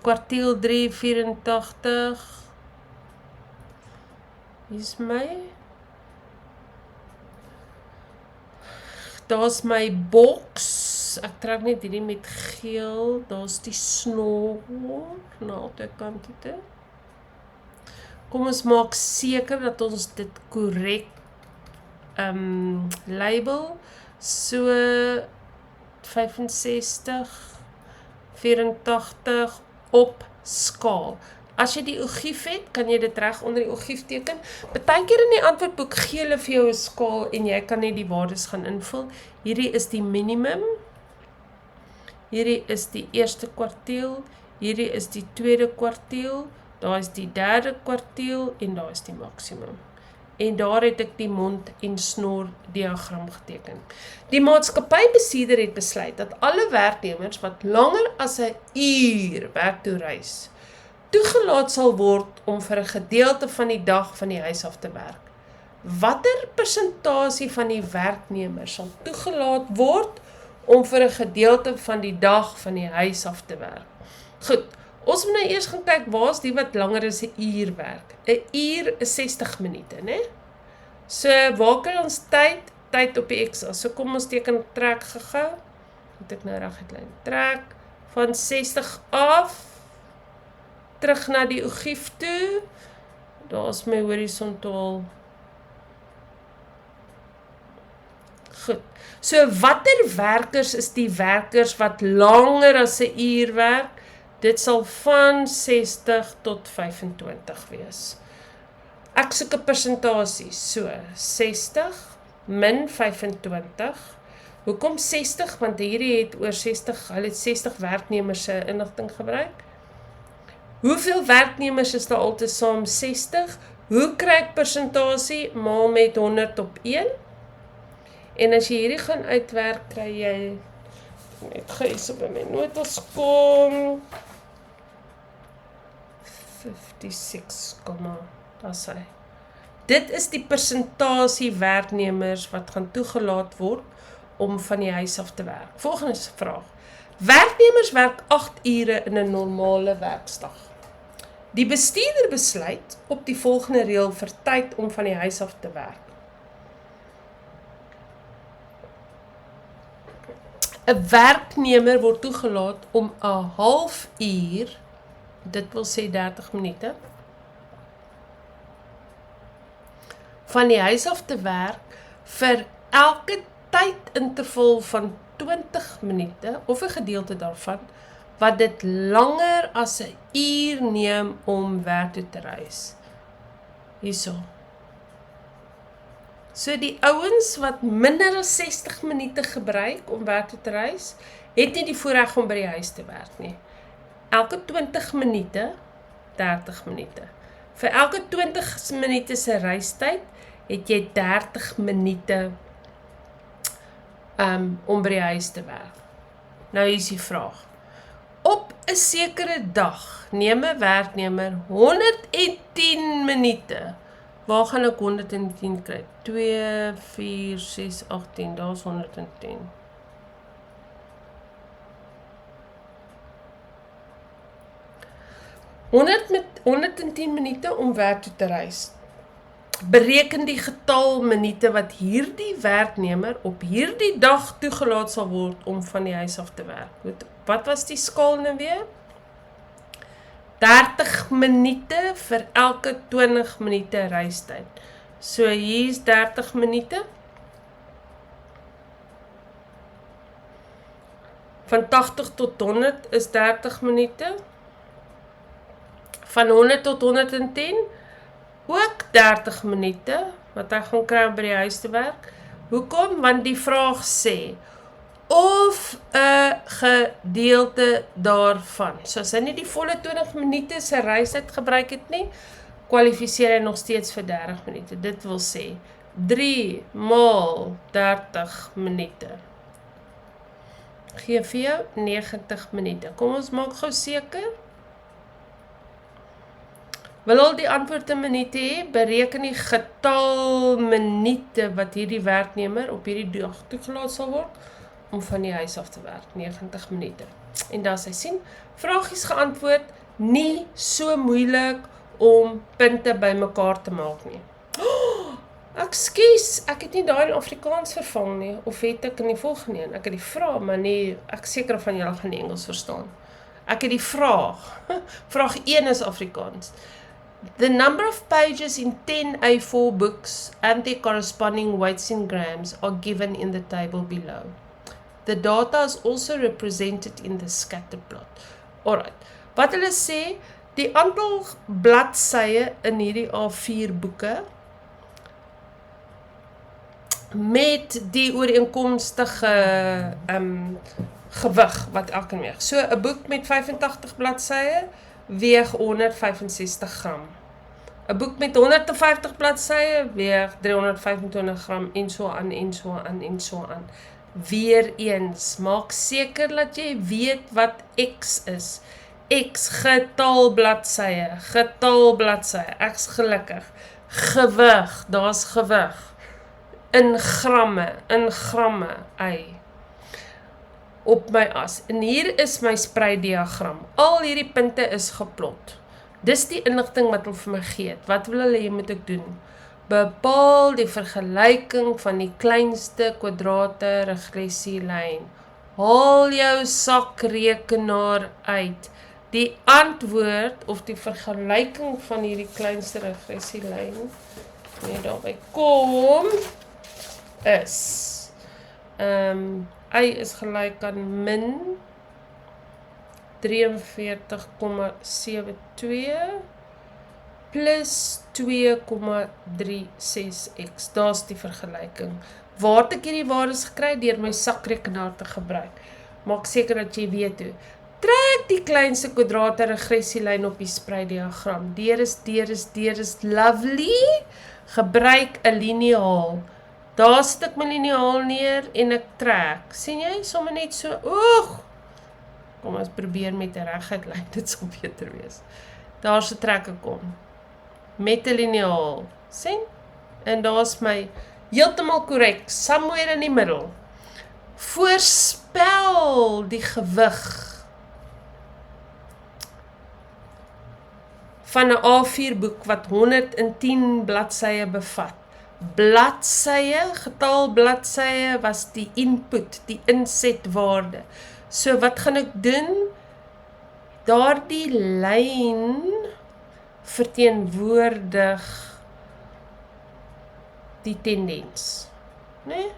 kwartiel 3, 84, hier is my, daar's my boks, ek trek net hierdie met geel, daar's die snor, na albei kante toe. Kom ons maak seker dat ons dit korrek label, so 65, 84 op skaal. As jy die ogief het, kan jy dit reg onder die ogief teken. Partykeer in die antwoordboek gee hulle vir jou 'n skaal en jy kan net die waardes gaan invul. Hierdie is die minimum, hierdie is die eerste kwartiel, hierdie is die tweede kwartiel, daar is die derde kwartiel en daar is die maksimum. En daar het ek die mond- en snor diagram geteken. Die maatskappybestuurder het besluit dat alle werknemers wat langer as 'n uur werk toe reis, toegelaat sal word om vir 'n gedeelte van die dag van die huis af te werk. Watter persentasie van die werknemers sal toegelaat word om vir 'n gedeelte van die dag van die huis af te werk? Goed, ons moet nou eers gaan kyk, waar is die wat langer as 'n uur werk? 'n uur is 60 minute, né? So, waar kry ons tyd op die Excel? So, kom ons teken trek gou. Moet ek nou reg uitlyn. Trek van 60 af, terug na die ogief toe. Daar is my horisontaal. Goed. So, watter werkers is die werkers wat langer as 'n uur werk? Dit sal van 60 tot 25 wees. Ek soek 'n persentasie, so 60 min 25, Hoekom 60? Want hierdie het oor 60, hulle het 60 werknemers se inligting gebruik. Hoeveel werknemers is daar altesaam 60? Hoe kry ek persentasie maal met 100 op 1? En as jy hierdie gaan uitwerk, kry jy net gees op my notas kom 56, daar's hy. Dit is die persentasie werknemers wat gaan toegelaat word om van die huis af te werk. Volgende vraag. Werknemers werk 8 ure in 'n normale werksdag. Die bestuurder besluit op die volgende reël vir tyd om van die huis af te werk. 'n Werknemer word toegelaat om 'n halfuur, dit wil sê 30 minute, van die huis af te werk vir elke tydinterval van 20 minute of 'n gedeelte daarvan wat dit langer as 'n uur neem om werk toe te reis. Hierso. So die ouens wat minder as 60 minute gebruik om werk toe te reis, het nie die voorreg om by die huis te werk nie. Elke 20 minute, 30 minute. Vir elke 20 minute se reistyd het jy 30 minute om by die huis te werk. Nou hier is die vraag. Op 'n sekere dag neem 'n werknemer 110 minute. Waar gaan ek 110 kry? 2, 4, 6, 18, daar's 110. Met 110 minute om werk toe te reis. Bereken die getal minute wat hierdie werknemer op hierdie dag toegelaat sal word om van die huis af te werk. Wat was die skaal nou weer? 30 minute vir elke 20 minute reistyd. So hier's 30 minute. Van 80 tot 100 is 30 minute. Van 100 tot 110 ook 30 minute wat hy gaan kry om by die huis te werk. Hoekom? Want die vraag sê of 'n gedeelte daarvan. So as hy nie die volle 20 minute se reistyd gebruik het nie, kwalifiseer hy nog steeds vir 30 minute. Dit wil sê 3 maal 30 minute. Gee vir jou 90 minute. Kom ons maak gou seker. Wil al die antwoord in minute hê, bereken die getal minute wat hierdie werknemer op hierdie dag toegelaat sal word om van die huis af te werk, 90 minute. En daar sy sien, vragies geantwoord, nie so moeilik om punte bymekaar te maak nie. Ekskuus, ek het nie daai in Afrikaans vervang nie, of het ek in die volgende een? Ek het die vraag, maar nie, ek seker van julle gaan die Engels verstaan. Ek het die vraag, vraag 1 is Afrikaans. The number of pages in 10 A4 books and their corresponding weights in grams are given in the table below. The data is also represented in the scatter plot. Alright, wat hulle sê, die aantal bladsye in hierdie A4 boeke met die ooreenkomstige gewig wat elkeen weeg. So 'n boek met 85 bladsye weeg 165 gram. 'n boek met 150 bladsye weeg 325 gram en so aan en so aan en so aan. Weereens, maak seker dat jy weet wat X is. X, getal bladsye, ek's gelukkig. Gewig, daar's gewig. In gramme, op my as. En hier is my spreiddiagram. Al hierdie punte is geplot. Dis die inligting wat hulle vir my gee. Wat wil hulle hê moet ek doen? Bepaal die vergelyking van die kleinste kwadrate regressielyn. Haal jou sakrekenaar uit. Die antwoord of die vergelyking van hierdie kleinste regressielyn, net daarby kom, is y is gelyk aan min 43,72 plus 2,36x. Daar's die vergelyking. Waar het ek hierdie waardes gekry? Deur my sakrekenaar te gebruik. Maak seker dat jy weet hoe. Trek die kleinste kwadrate regressielyn op die spreiddiagram. Deur is lovely. Gebruik 'n liniaal. Daar sit ek my liniaal neer en ek trek. Sien jy? Sommer net so. Oeg! Kom ons probeer met 'n reguit lyn. Dit sal beter wees. Daar se trek ek kom. Met 'n liniaal. Sien? En daar's my heeltemal korrek, somewhere in die middel. Voorspel die gewig van 'n A4 boek wat 110 bladsye bevat. Getal bladsye was die input, die insetwaarde. So wat gaan ek doen? Daardie lyn verteenwoordig die tendens. Nee?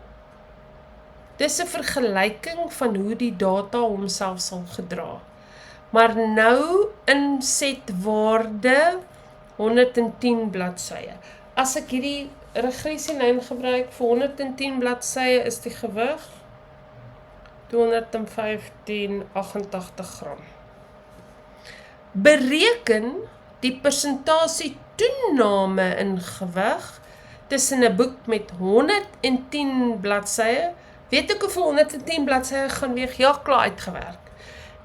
Dis 'n vergelyking van hoe die data homself sal gedra. Maar nou insetwaarde 110 bladsye. As ek hierdie regressielyn gebruik vir 110 bladsye is die gewig 215,88 gram. Bereken die persentasie toename in gewig tussen 'n boek met 110 bladsye. Weet ek hoeveel 110 bladsye gaan weeg? Ja, klaar uitgewerk.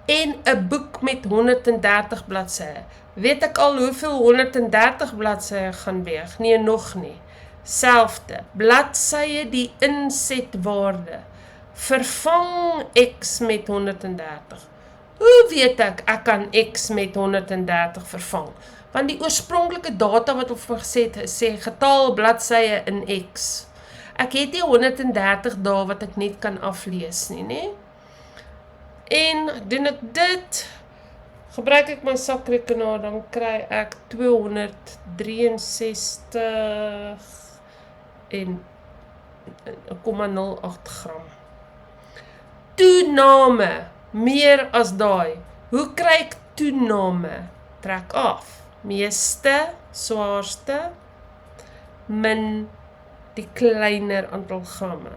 En 'n boek met 130 bladsye. Weet ek al hoeveel 130 bladsye gaan weeg? Nee, nog nie. Selfde. Bladsye die insetwaarde. Vervang X met 130. Hoe weet ek kan X met 130 vervang? Want die oorspronklike data wat op gesê het, sê getal bladsye in X. Ek het nie 130 dae wat ek net kan aflees nie, né? En doen ek dit, gebruik ek my sakrekenaar, dan kry ek 263,08 gram. Toename, meer as daai. Hoe kry ek toename? Trek af. Meeste, swaarste, min die kleiner aantal gramme.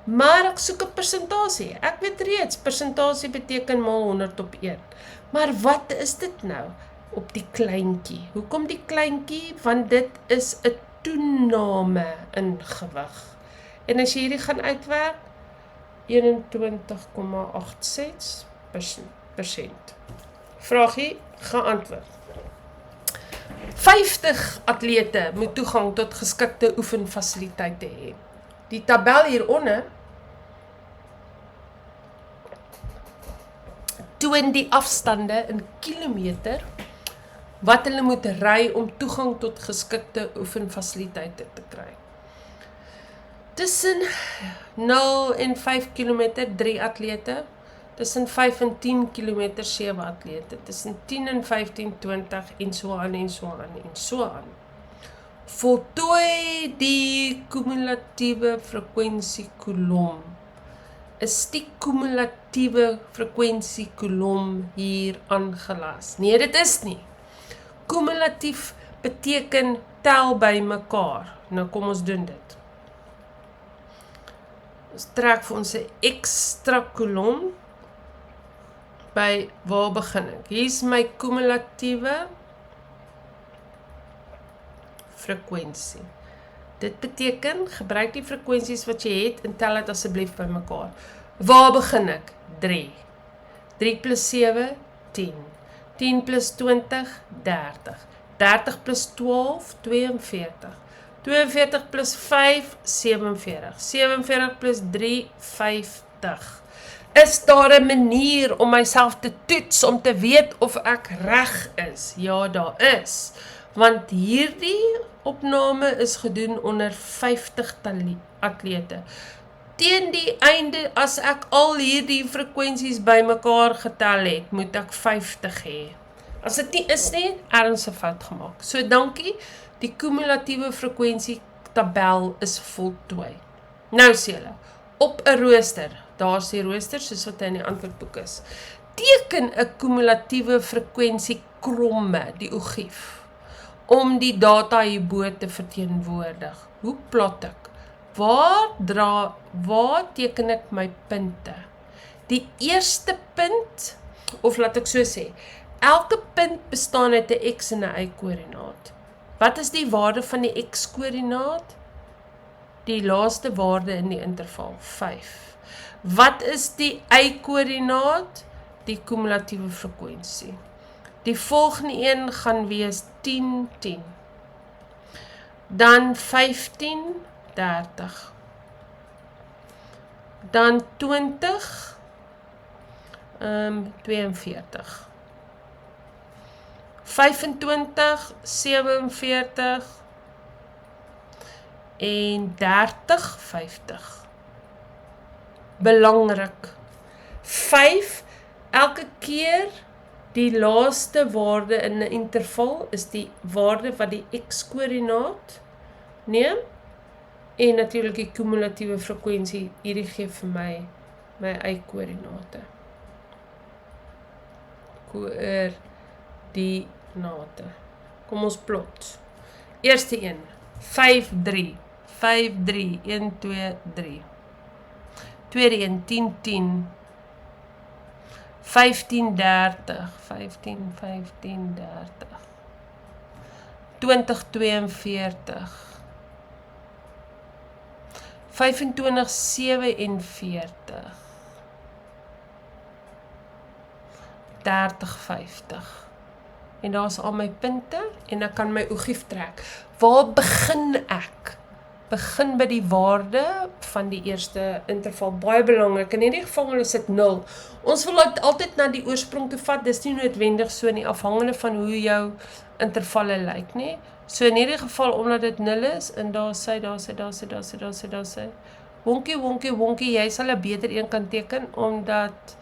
Maar ek soek 'n persentasie. Ek weet reeds, persentasie beteken maal 100 op 1. Maar wat is dit nou op die kleintjie? Hoekom die kleintjie? Want dit is 'n toename in gewig. En as jy hierdie gaan uitwerk, 21,86%. Vraagie geantwoord. 50 atlete moet toegang tot geskikte oefenfasiliteite hê. Die tabel hieronder toon die afstande in kilometer wat hulle moet ry om toegang tot geskikte oefenfasiliteite te kry. Tussen 0 en 5 kilometer 3 atlete, tussen 5 en 10 kilometer 7 atlete, tussen 10 en 15, 20 en so aan en so aan en so aan. Voltooi die kumulatiewe frekwensie kolom. Is die kumulatiewe frekwensie kolom hier aangelas? Nee, dit is nie. Kumulatief beteken tel by mekaar. Nou kom ons doen dit. Ons trek vir ons 'n ekstra kolom. By waar begin ek? Hier is my kumulatiewe frekwensie. Dit beteken, gebruik die frekwensies wat jy het en tel dit asseblief by mekaar. Waar begin ek? 3. 3 plus 7, 10. 10 plus 20, 30. 30 plus 12, 42. 42 plus 5, 47. 47 plus 3, 50. Is daar 'n manier om myself te toets, om te weet of ek reg is? Ja, daar is. Want hierdie opname is gedoen onder 50 atlete. Teen die einde, as ek al hierdie frekwensies bymekaar getel het, moet ek 50 hê. As dit nie is nie, erns 'n fout gemaak. So dankie, die kumulatiewe frekwensie tabel is voltooi. Nou sê hulle, op 'n rooster, daar is die rooster soos wat hy in die antwoordboek is, teken 'n kumulatiewe frekwensie kromme, die ogief, om die data hierbo te verteenwoordig. Hoe plot ek? waar teken ek my punte? Die eerste punt, of laat ek so sê, elke punt bestaan uit 'n x en 'n y-koördinaat. Wat is die waarde van die x-koördinaat? Die laaste waarde in die interval, 5. Wat is die y-koördinaat? Die kumulatiewe frekwensie. Die volgende een gaan wees 10, 10. Dan 15, 30. Dan 20, 42. 25, 47 en 30, 50. Belangrik. 5, elke keer die laaste waarde in 'n interval is die waarde wat die x-koördinaat neem en natuurlik die kumulatiewe frekwensie, hierdie gee vir my y-koördinate. Koördinate. Kom ons plot. Eerste een, 5, 3. 5, 3, 1, 2, 3. Tweede een, 10, 10. 15, 30. 15, 15, 30. 20, 42. 25, 47. 30, 50. En daar is al my punte en ek kan my ogief trek. Waar begin ek? Begin by die waarde van die eerste interval. Baie belangrik. In hierdie geval is dit 0. Ons wil altyd na die oorsprong toe vat. Dis nie noodwendig so nie, afhangende van hoe jou intervalle lyk, nie. So in hierdie geval, omdat dit 0 is, en daar sy. Wonkie, jy sal 'n beter een kan teken, omdat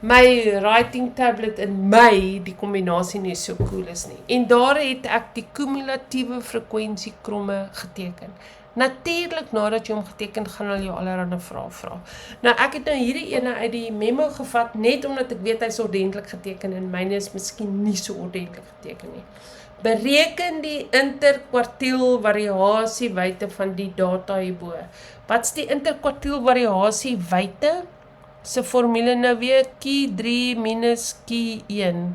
my writing tablet in my, die kombinasie nie so cool is nie. En daar het ek die kumulatiewe frekwensie kromme geteken. Natuurlik, nadat jy hom geteken, gaan hulle jou allerhande vrae vra. Nou, ek het nou hierdie ene uit die memo gevat, net omdat ek weet hy is ordentlik geteken, en myne is miskien nie so ordentlik geteken nie. Bereken die interkwartiel variasiewyte van die data hierbo. Wat is die interkwartiel variasiewyte? Se formule nou weer, Q3 minus Q1.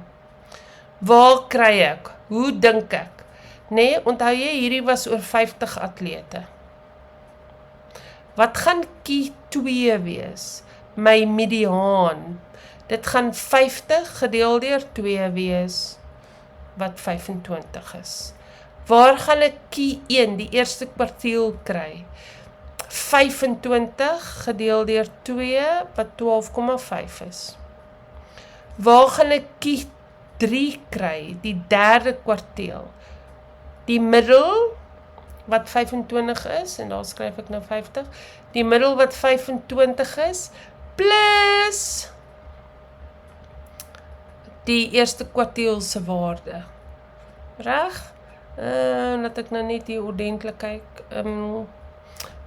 Waar kry ek? Hoe dink ek? Nee, onthou jy, hierdie was oor 50 atlete. Wat gaan Q2 wees? My mediaan. Dit gaan 50 gedeel deur 2 wees, wat 25 is. Waar gaan ek Q1, die eerste kwartiel, kry? 25 gedeel deur 2, wat 12,5 is. Waar gaan ek Q3 kry, die derde kwartiel? Die middel, wat 25 is, en daar skryf ek nou 50, die middel wat 25 is, plus die eerste kwartiel se waarde. Reg? Laat ek nou net hier ordentlik kyk.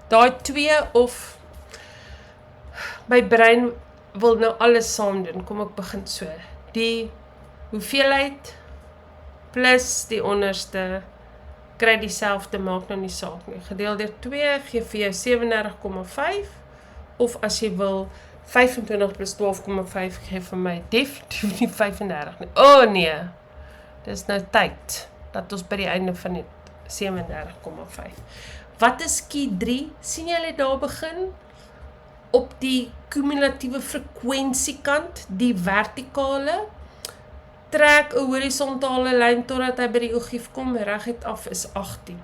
Daai 2 of my brein wil nou alles saam doen. Kom ek begin so. Die hoeveelheid plus die onderste kry dieselfde, maak nou nie saak nie. Gedeel deur 2 gee vir jou 37,5 of as jy wil 25 plus 12,5 gee vir my definitief nie 35 nie. Nee. Dis nou tyd dat ons by die einde van die 37,5. Wat is Q3? Sien julle daar begin? Op die kumulatiewe frekwentiekant, die vertikale, trek 'n horisontale lyn totdat hy by die ogief kom, reguit af is 18.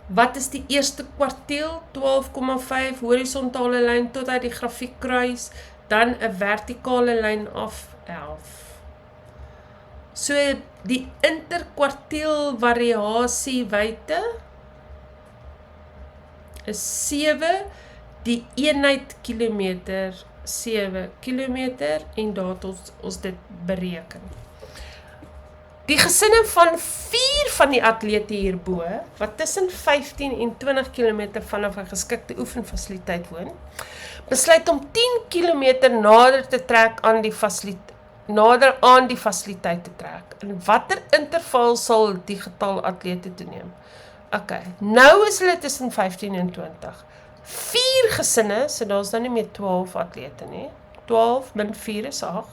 Wat is die eerste kwartiel? 12,5 horisontale lyn tot hy die grafiek kruis, dan 'n vertikale lyn af 11. So die interkwartiel variasiewyte is 7, die eenheid kilometer, 7 kilometer, en daar het ons dit bereken. Die gesinne van 4 van die atlete hierbo, wat tussen 15 en 20 km vanaf 'n geskikte oefenfasiliteit woon, besluit om 10 km nader te trek aan die fasiliteit te trek. In watter interval sal die getal atlete toeneem? Okay, nou is hulle tussen 15 en 20. 4 gesinne, so daar is dan nie meer 12 atlete nie. 12 min 4 is 8.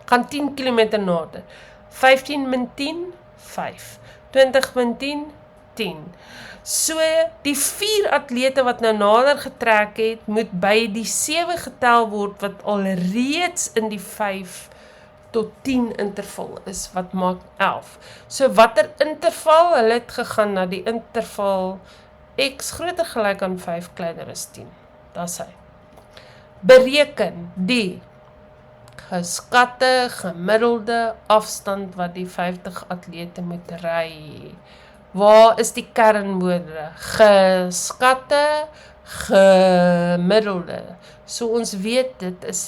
Gaan 10 km nader. 15 min 10, 5. 20 min 10, 10. So, die 4 atlete wat nou nader getrek het, moet by die 7 getel word, wat alreeds in die 5 tot 10 interval is, wat maak 11. So, watter interval? Hulle het gegaan na die interval x groter gelyk aan 5 kleiner as 10. Dis hy. Bereken die geskatte gemiddelde afstand wat die 50 atlete moet ry. Waar is die kernwoorde? Geskatte gemiddelde. So ons weet dit is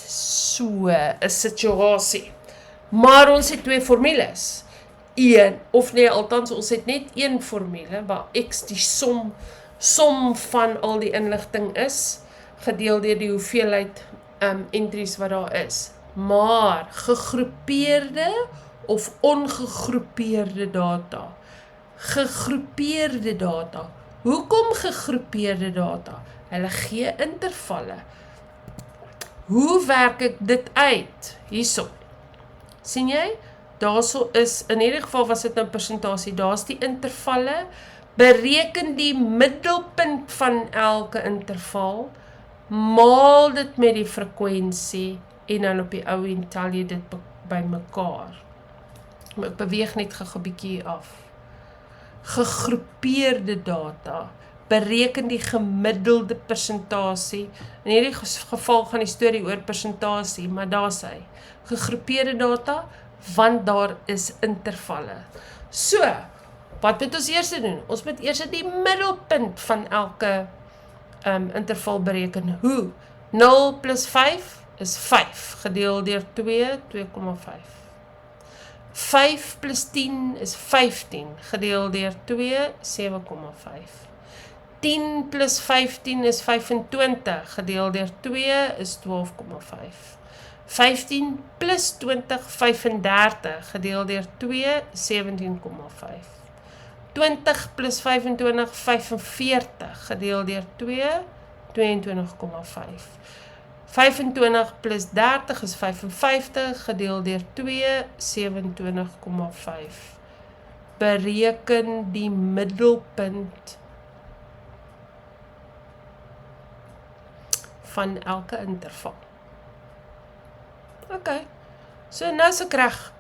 so 'n situasie. Maar ons het 2 formules. Althans ons het net een formule waar x die som van al die inligting is, gedeel deur die hoeveelheid entries wat daar is. Maar gegroepeerde of ongegroepeerde data. Gegroepeerde data. Hoekom gegroepeerde data? Hulle gee intervalle. Hoe werk ek dit uit? Hierso. Sien jy? Daarso is, in hierdie geval was dit nou persentasie, daar's die intervalle. Bereken die middelpunt van elke interval, maal dit met die frekwensie en dan op die ou en tel jy dit by mekaar. Maar ek beweeg net gou 'n bietjie af. Gegroepeerde data, bereken die gemiddelde persentasie. In hierdie geval gaan die storie oor persentasie, maar daar's hy. Gegroepeerde data, want daar is intervalle. So, wat moet ons eers doen? Ons moet eers die middelpunt van elke interval bereken. Hoe? 0 plus 5 is 5, gedeel deur 2, 2,5. 5 plus 10 is 15, gedeel deur 2, 7,5. 10 plus 15 is 25, gedeel deur 2 is 12,5. 15 plus 20, 35, gedeel deur 2, 17,5. 20 plus 25, 45, gedeel deur 2, 22,5. 25 plus 30 is 55, gedeel deur 2, 27,5. Bereken die middelpunt van elke interval. Okay, so nou is ek reg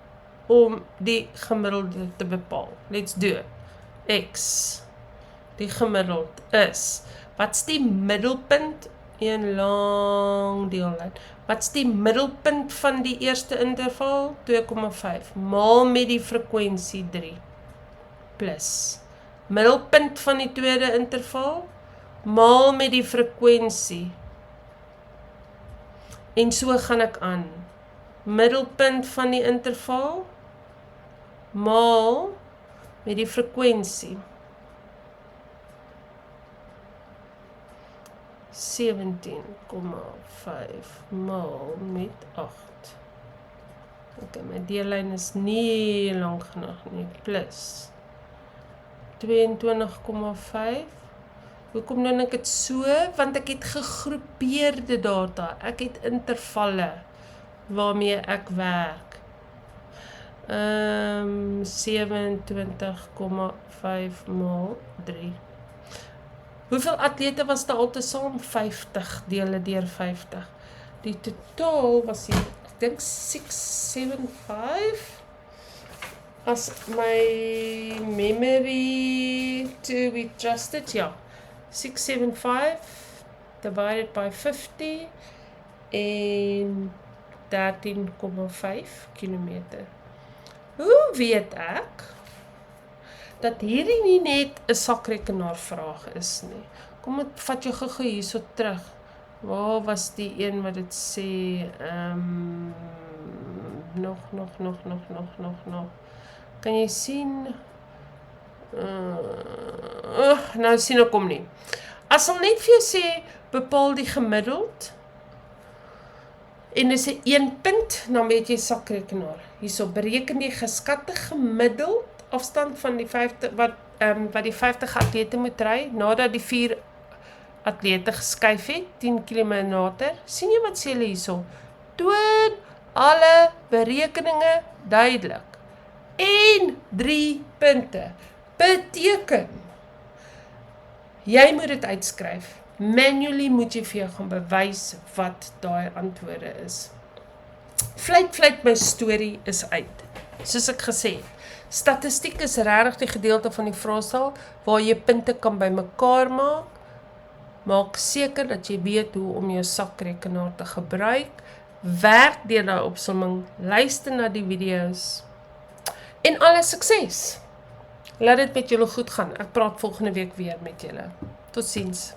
om die gemiddelde te bepaal. Let's do it. X, die gemiddeld is, wat's die middelpunt? Een lang deellyn. Wat's die middelpunt van die eerste interval? 2,5. Maal met die frekwensie 3. Plus. Middelpunt van die tweede interval? Maal met die frekwensie. En so gaan ek aan. Middelpunt van die interval? Maal met die frekwensie. 17,5 maal met 8. Ok, my deellyn is nie lang genoeg nie, plus 22,5. Hoekom doen ek dit so? Want ek het gegroepeerde data, ek het intervalle waarmee ek werk. 27,5 maal 3. Hoeveel atlete was daar al tesaam? 50 dele deur 50. Die totaal was hier, ek dink 675. As my memory to be trusted, ja. 675 divided by 50 en 13,5 kilometer. Hoe weet ek dat hierdie nie net 'n sakrekenaar vraag is nie? Kom ek vat jou gou hierso terug. Waar was die een wat dit sê? Nog. Kan jy sien? Nou sien ek hom nie. As hom net vir jou sê, bepaal die gemiddeld, en dis 'n 1 punt, dan weet jy sakrekenaar. Hierso bereken die geskatte gemiddeld afstand van die 50, wat wat die 50 atlete moet ry, nadat die 4 atlete geskuif het, 10 km, sien jy wat sê hulle hierso? Toon alle berekeninge duidelik. En 3 punte. Beteken, jy moet dit uitskryf. Manually moet jy vir jou gaan bewys wat daai antwoorde is. Vlyt my storie is uit. Soos ek gesê het, statistiek is regtig die gedeelte van die vraestel waar jy punte kan bymekaar maak. Maak seker dat jy weet hoe om jou sakrekenaar te gebruik. Werk deur daai opsomming, luister na die video's en alle sukses. Laat dit met julle goed gaan. Ek praat volgende week weer met julle. Totsiens.